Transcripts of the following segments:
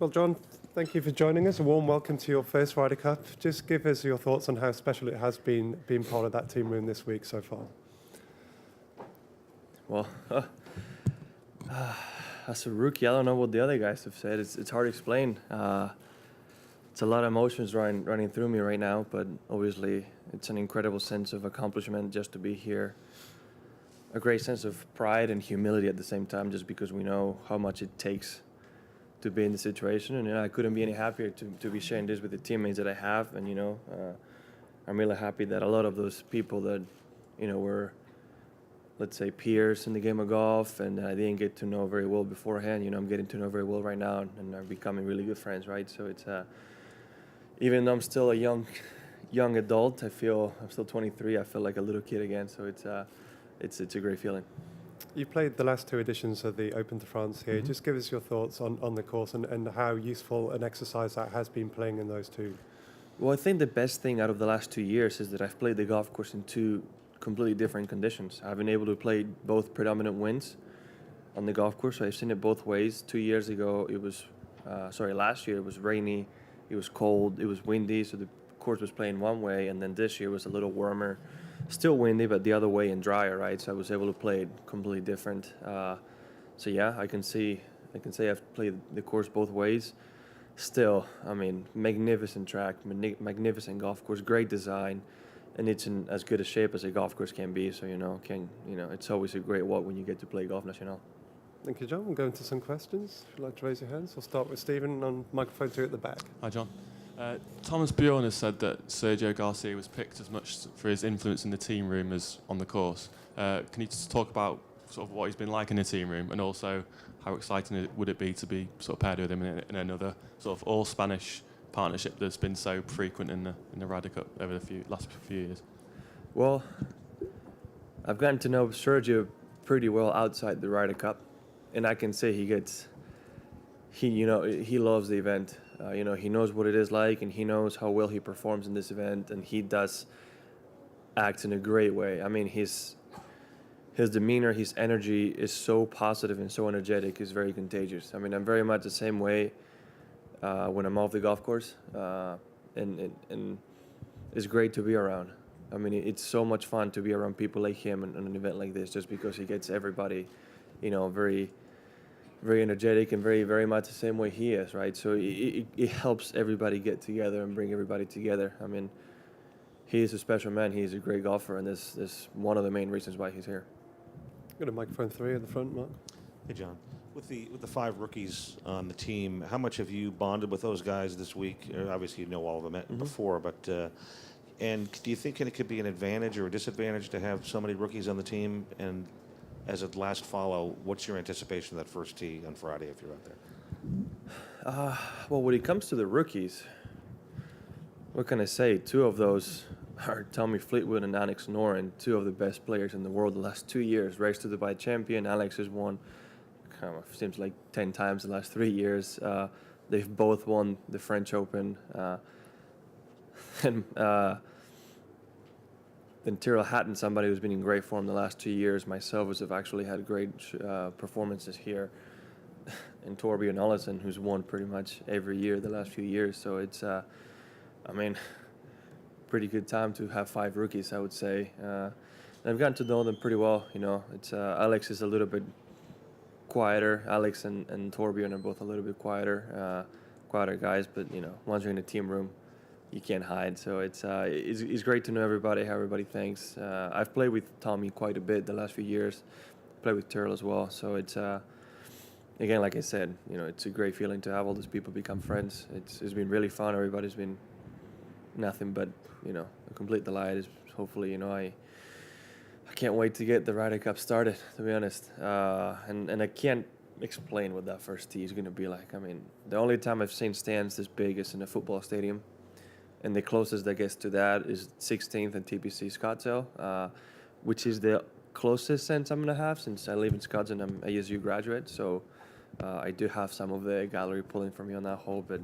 Well, Jon, thank you for joining us. A warm welcome to your first Ryder Cup. Just give us your thoughts on how special it has been being part of that team room this week so far. Well, as a rookie, I don't know what the other guys have said. It's hard to explain. It's a lot of emotions running through me right now, but obviously it's an incredible sense of accomplishment just to be here. A great sense of pride and humility at the same time, just because we know how much it takes to be in the situation. And I couldn't be any happier to be sharing this with the teammates that I have. And I'm really happy that a lot of those people that were, let's say, peers in the game of golf and I didn't get to know very well beforehand, I'm getting to know very well right now and are becoming really good friends, right? So it's even though I'm still a young adult, I'm still 23. I feel like a little kid again. So it's a great feeling. You played the last two editions of the Open de France here. Mm-hmm. Just give us your thoughts on the course and how useful an exercise that has been playing in those two. Well, I think the best thing out of the last 2 years is that I've played the golf course in two completely different conditions. I've been able to play both predominant winds on the golf course, so I've seen it both ways. 2 years ago, last year it was rainy, it was cold, it was windy, so the course was playing one way, and then this year was a little warmer, still windy, but the other way and drier, right? So I was able to play it completely different. So yeah, I can say I've played the course both ways. Still, I mean, magnificent track, magnificent golf course, great design, and it's in as good a shape as a golf course can be. So it's always a great walk when you get to play Golf National. Thank you, Jon. We'll go into some questions. If you'd like to raise your hands, we'll start with Stephen on microphone 2 at the back. Hi, Jon. Thomas Bjorn has said that Sergio Garcia was picked as much for his influence in the team room as on the course. Can you just talk about sort of what he's been like in the team room, and also how exciting would it be to be sort of paired with him in another sort of all-Spanish partnership that's been so frequent in the Ryder Cup over the last few years? Well, I've gotten to know Sergio pretty well outside the Ryder Cup, and I can say he loves the event. He knows what it is like, and he knows how well he performs in this event, and he does act in a great way. I mean, his demeanor, his energy is so positive and so energetic, is very contagious. I mean, I'm very much the same way when I'm off the golf course, and it's great to be around. I mean, it's so much fun to be around people like him in an event like this, just because he gets everybody, very, very energetic and very, very much the same way he is, right? So it helps everybody get together and bring everybody together. I mean, he is a special man. He is a great golfer, and this is one of the main reasons why he's here. Got a microphone 3 at the front, Mark. Hey, Jon. With the 5 rookies on the team, how much have you bonded with those guys this week? Obviously, you know all of them before, but and do you think it could be an advantage or a disadvantage to have so many rookies on the team? And as a last follow, what's your anticipation of that first tee on Friday if you're out there? Well, when it comes to the rookies, what can I say? 2 of those are Tommy Fleetwood and Alex Noren, 2 of the best players in the world the last 2 years. Race to Dubai champion. Alex has won, seems like 10 times the last 3 years. They've both won the French Open. And then Tyrrell Hatton, somebody who's been in great form the last 2 years. Myself, have actually had great performances here. And Torbjörn Olesen, who's won pretty much every year the last few years. So it's, pretty good time to have 5 rookies, I would say. I've gotten to know them pretty well. It's Alex is a little bit quieter. Alex and Torbjörn are both a little bit quieter guys. But once you're in a team room, you can't hide. So it's great to know everybody, how everybody thinks. I've played with Tommy quite a bit the last few years. Played with Tyrrell as well. So it's again, like I said, it's a great feeling to have all these people become friends. It's been really fun. Everybody's been nothing but a complete delight. Is hopefully I can't wait to get the Ryder Cup started, to be honest. And I can't explain what that first tee is going to be like. I mean, the only time I've seen stands this big is in a football stadium. And the closest that gets to that is 16th and TPC Scottsdale, which is the closest sense I'm going to have since I live in Scottsdale and I'm a ASU graduate. So I do have some of the gallery pulling for me on that hole, but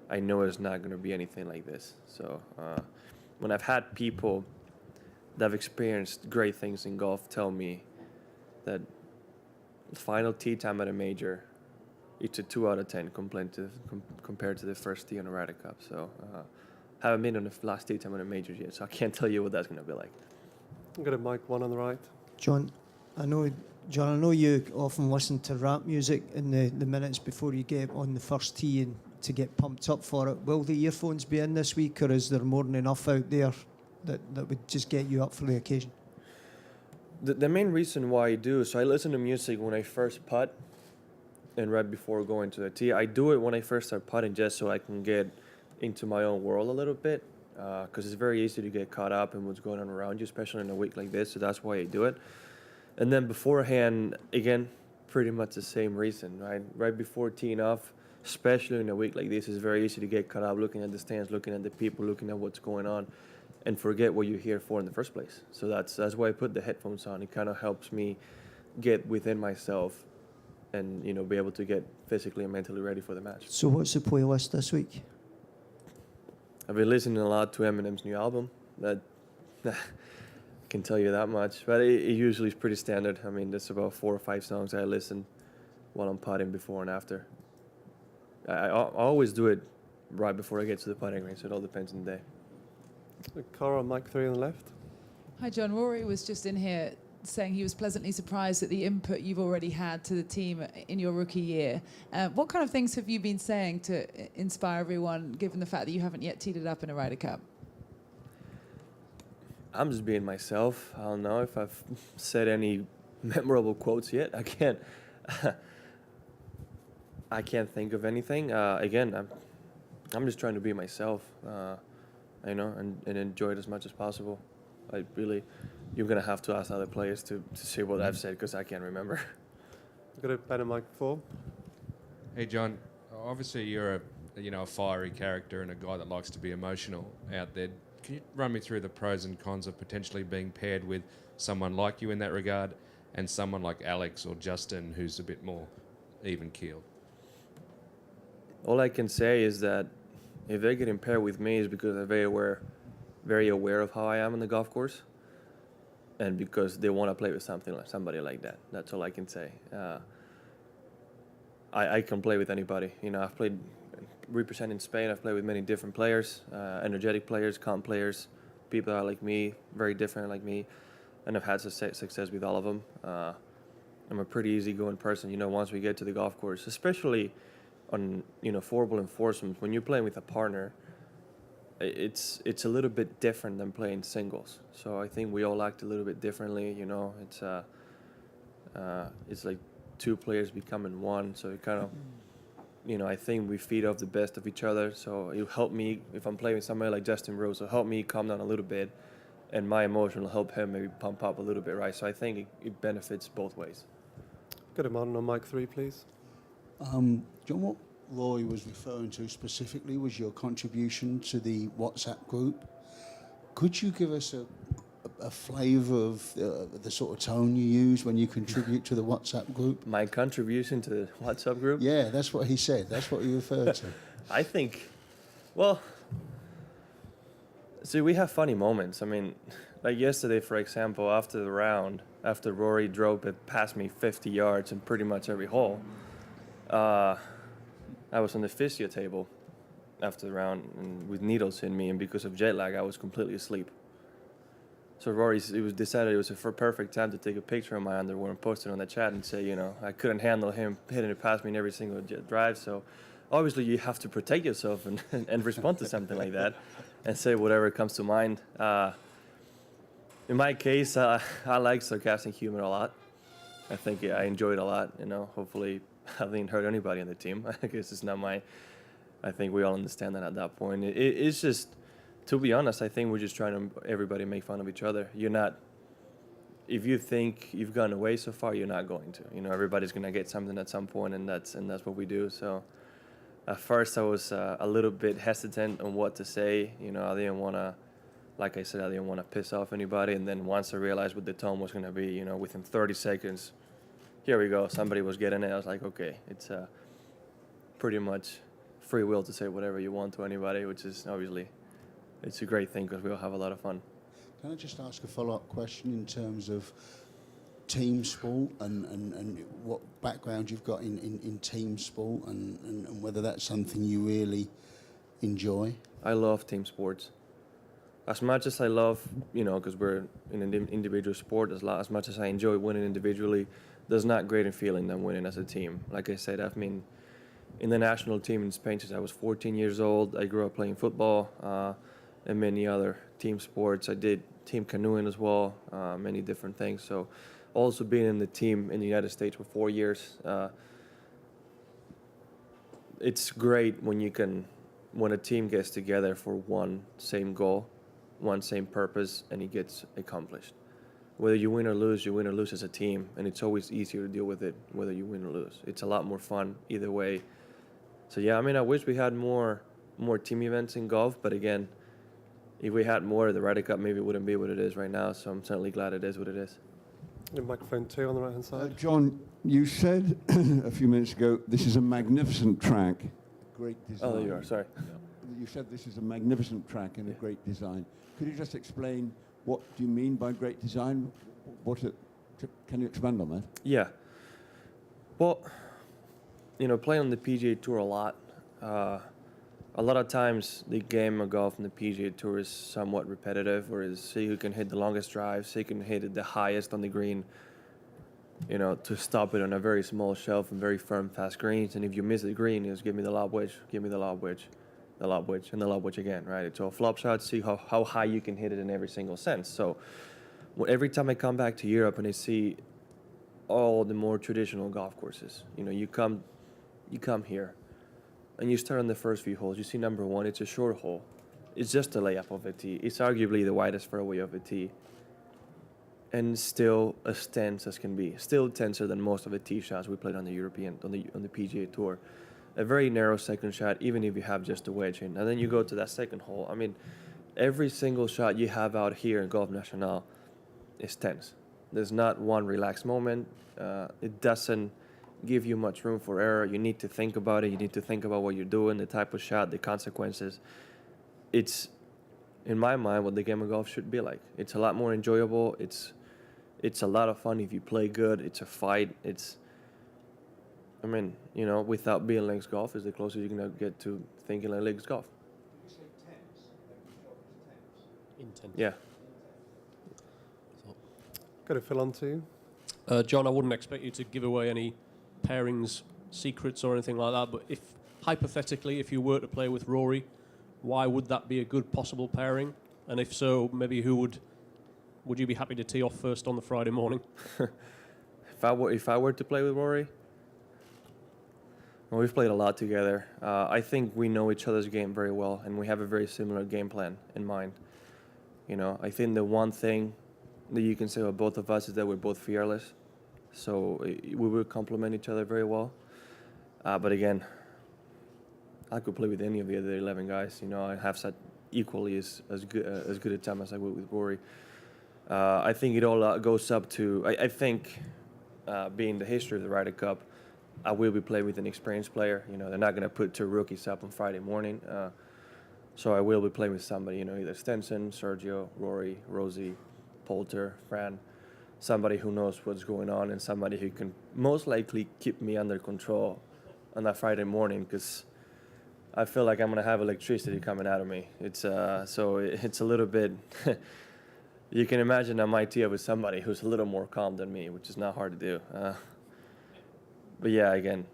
I know it's not going to be anything like this. So when I've had people that have experienced great things in golf tell me that the final tee time at a major it's a 2 out of 10 compared to the first tee on the Ryder Cup. So haven't been on the last tee time on the majors yet, so I can't tell you what that's going to be like. I'm going to mic one on the right. Jon, I know you often listen to rap music in the minutes before you get on the first tee and to get pumped up for it. Will the earphones be in this week, or is there more than enough out there that would just get you up for the occasion? The main reason why I do, so I listen to music when I first putt and right before going to the tee. I do it when I first start putting just so I can get into my own world a little bit, because it's very easy to get caught up in what's going on around you, especially in a week like this, so that's why I do it. And then beforehand, again, pretty much the same reason, right? Right before teeing off, especially in a week like this, it's very easy to get caught up looking at the stands, looking at the people, looking at what's going on, and forget what you're here for in the first place. So that's why I put the headphones on. It kind of helps me get within myself and, you know, be able to get physically and mentally ready for the match. So what's the playlist this week? I've been listening a lot to Eminem's new album. That I can tell you that much. But it usually is pretty standard. I mean, there's about 4 or 5 songs I listen while I'm putting before and after. I always do it right before I get to the putting range, so it all depends on the day. Cara on mic 3 on the left. Hi, Jon. Rory was just in here saying he was pleasantly surprised at the input you've already had to the team in your rookie year. What kind of things have you been saying to inspire everyone, given the fact that you haven't yet teed it up in a Ryder Cup? I'm just being myself. I don't know if I've said any memorable quotes yet. I can't think of anything. Again, I'm just trying to be myself, you know, and enjoy it as much as possible. You're going to have to ask other players to say what I've said, because I can't remember. I've got a better mic 4. Hey, Jon. Obviously, you're a fiery character and a guy that likes to be emotional out there. Can you run me through the pros and cons of potentially being paired with someone like you in that regard, and someone like Alex or Justin, who's a bit more even-keeled? All I can say is that if they're getting paired with me, is because they're very aware of how I am on the golf course, and because they want to play with somebody like that. That's all I can say. I can play with anybody. You know, I've played representing Spain. I've played with many different players, energetic players, calm players, people that are like me, very different like me, and I've had success with all of them. I'm a pretty easygoing person. You know, once we get to the golf course, especially on, you know, 4-ball and foursomes, when you're playing with a partner, it's a little bit different than playing singles. So I think we all act a little bit differently. You know, it's like 2 players becoming one. So it kind of, you know, I think we feed off the best of each other. So it'll help me if I'm playing with somebody like Justin Rose. It'll help me calm down a little bit, and my emotion will help him maybe pump up a little bit, right? So I think it benefits both ways. Got him on mic 3, please. Jon, what Roy was referring to specifically was your contribution to the WhatsApp group. Could you give us a flavour of the sort of tone you use when you contribute to the WhatsApp group? My contribution to the WhatsApp group? Yeah, that's what he said. That's what he referred to. I think, well, see, we have funny moments. I mean, like yesterday, for example, after the round, after Rory drove it past me 50 yards in pretty much every hole, I was on the physio table after the round and with needles in me, and because of jet lag, I was completely asleep. So it was decided it was a perfect time to take a picture of my underwear and post it on the chat and say, you know, I couldn't handle him hitting it past me in every single drive. So obviously you have to protect yourself and respond to something like that and say whatever comes to mind. In my case, I like sarcastic humor a lot. I think I enjoy it a lot. You know, hopefully I didn't hurt anybody on the team. I guess it's not I think we all understand that at that point. It's just, to be honest, I think we're just trying to everybody make fun of each other. If you think you've gone away so far, you're not going to. You know, everybody's gonna get something at some point, and that's what we do. So at first I was a little bit hesitant on what to say. You know, I didn't want to, like I said, I didn't want to piss off anybody. And then once I realized what the tone was gonna be, you know, within 30 seconds, here we go. Somebody was getting it. I was like, okay, it's pretty much free will to say whatever you want to anybody, which is obviously, it's a great thing because we all have a lot of fun. Can I just ask a follow-up question in terms of team sport and what background you've got in team sport and whether that's something you really enjoy? I love team sports. As much as I love, because we're in an individual sport, as much as I enjoy winning individually, there's not greater feeling than winning as a team. Like I said, I've been in the national team in Spain since I was 14 years old. I grew up playing football and many other team sports. I did team canoeing as well, many different things. So also being in the team in the United States for 4 years, it's great when a team gets together for one same goal, one same purpose, and it gets accomplished. Whether you win or lose as a team, and it's always easier to deal with it whether you win or lose. It's a lot more fun either way. So yeah, I wish we had more team events in golf, but again, if we had more, the Ryder Cup maybe wouldn't be what it is right now, so I'm certainly glad it is what it is. And microphone 2 on the right-hand side. John, you said a few minutes ago, this is a magnificent track. Great design. Oh, there you are, sorry. You said this is a magnificent track and a great design. Could you just explain what do you mean by great design? Can you expand on that? Yeah. Well, playing on the PGA Tour a lot of times the game of golf on the PGA Tour is somewhat repetitive, whereas see who can hit the longest drive, see who can hit it the highest on the green, to stop it on a very small shelf and very firm, fast greens. And if you miss the green, it's give me the lob wedge, give me the lob wedge, the lob wedge, and the lob wedge again, right? It's all flop shots, see how high you can hit it in every single sense. So every time I come back to Europe and I see all the more traditional golf courses, you come here and you start on the first few holes. You see number 1, it's a short hole. It's just a layup of a tee. It's arguably the widest fairway of a tee. And still as tense as can be. Still tenser than most of the tee shots we played on the on the PGA Tour. A very narrow second shot, even if you have just a wedge in. And then you go to that second hole. Every single shot you have out here in Golf Nacional is tense. There's not one relaxed moment. It doesn't give you much room for error. You need to think about it. You need to think about what you're doing, the type of shot, the consequences. It's, in my mind, what the game of golf should be like. It's a lot more enjoyable. It's a lot of fun if you play good. It's a fight. Without being links golf is the closest you're going to get to thinking like links golf. Did you say tense? Intense. Yeah. Got to fill on to you. John, I wouldn't expect you to give away any pairings, secrets or anything like that, but if, hypothetically, if you were to play with Rory, why would that be a good possible pairing? And if so, maybe who would you be happy to tee off first on the Friday morning? If I were to play with Rory, well, we've played a lot together. I think we know each other's game very well, and we have a very similar game plan in mind. I think the one thing that you can say about both of us is that we're both fearless. So we will complement each other very well. But again, I could play with any of the other 11 guys. I have such equally as good a time as I would with Rory. I think it all goes up to, I think, being the history of the Ryder Cup, I will be playing with an experienced player. They're not going to put 2 rookies up on Friday morning. So I will be playing with somebody, either Stenson, Sergio, Rory, Rosie, Poulter, Fran, somebody who knows what's going on and somebody who can most likely keep me under control on that Friday morning, because I feel like I'm going to have electricity coming out of me. It's a little bit, you can imagine I might tee up with somebody who's a little more calm than me, which is not hard to do. But yeah, again,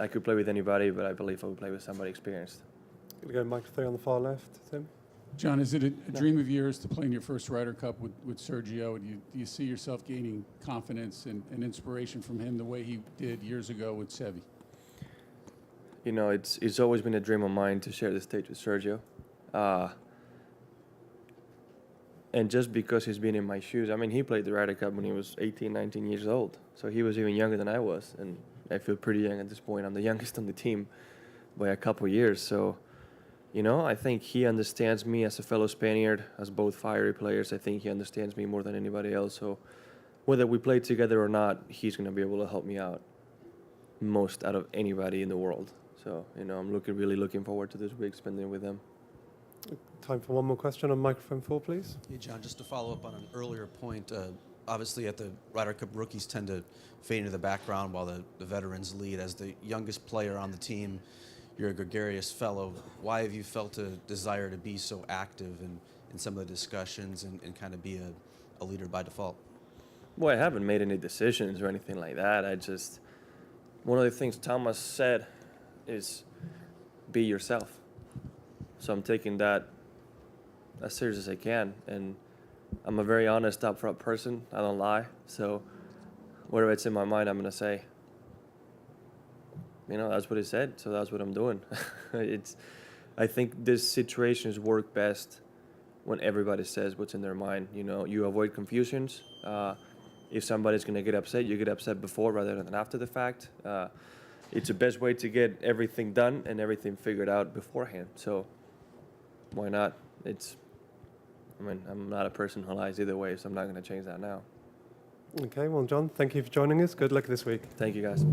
I could play with anybody, but I believe I would play with somebody experienced. Going to go microphone on the far left, Tim. John, is it a dream of yours to play in your first Ryder Cup with Sergio? Do you see yourself gaining confidence and inspiration from him the way he did years ago with Seve? It's always been a dream of mine to share the stage with Sergio. And just because he's been in my shoes, he played the Ryder Cup when he was 18, 19 years old. So he was even younger than I was. And I feel pretty young at this point. I'm the youngest on the team by a couple years. So, I think he understands me as a fellow Spaniard, as both fiery players. I think he understands me more than anybody else. So whether we play together or not, he's going to be able to help me out most out of anybody in the world. So, I'm really looking forward to this week spending with him. Time for one more question on microphone 4, please. Hey, John, just to follow up on an earlier point, obviously at the Ryder Cup, rookies tend to fade into the background while the veterans lead. As the youngest player on the team, you're a gregarious fellow. Why have you felt a desire to be so active in some of the discussions and kind of be a leader by default? Well, I haven't made any decisions or anything like that. One of the things Thomas said is be yourself. So I'm taking that as serious as I can. And I'm a very honest, upfront person. I don't lie. So whatever it's in my mind, I'm going to say. That's what he said. So that's what I'm doing. I think these situations work best when everybody says what's in their mind. You avoid confusions. If somebody's going to get upset, you get upset before rather than after the fact. It's the best way to get everything done and everything figured out beforehand. So why not? I'm not a person who lies either way, so I'm not going to change that now. Okay, well, Jon, thank you for joining us. Good luck this week. Thank you, guys.